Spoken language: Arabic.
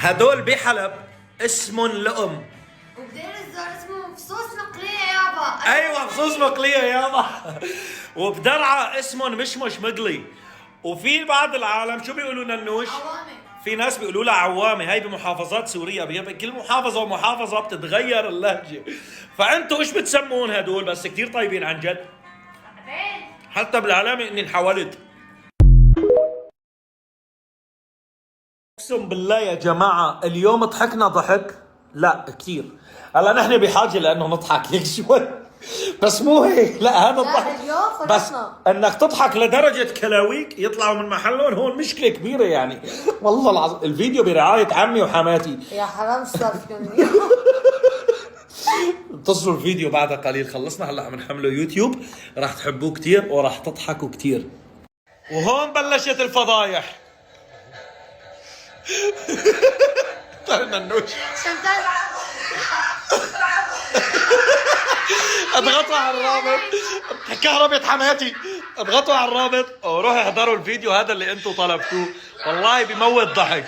هدول بحلب اسمن لقم. وبدير الزور اسمه فصوص مقلية يابا. ايوه فصوص مقليه يابا. وبدرعا اسمن مشمش مقلي. وفي بعض العالم شو بيقولوا ننوش؟ عوامي. في ناس بيقولوا لها عوامه. هاي بمحافظات سوريا، كل محافظه ومحافظه بتتغير اللهجه. فانتوا ايش بتسمون هدول؟ بس كثير طيبين عن جد. حتى بالعلامه اني انحولت. اقسم بالله يا جماعه اليوم ضحكنا ضحك لا كثير. هلا نحن بحاجه لانه نضحك هيك شوي. بس مو هيك، لا هذا الضحك اليوم بس فرحنا. انك تضحك لدرجه كلاويك يطلعوا من محلهم، هون مشكله كبيره يعني. والله العظيم الفيديو برعايه عمي وحماتي. يا حرام صار فيهم. انتظروا الفيديو بعد قليل، خلصنا هلا عم نحمله يوتيوب، راح تحبوه كثير وراح تضحكوا كثير. وهون بلشت الفضايح. ننوش اضغطوا على الرابط، كهربة حماتي، اضغطوا على الرابط وروحوا احضروا الفيديو هذا اللي انتم طلبتوه، والله بموت ضحك.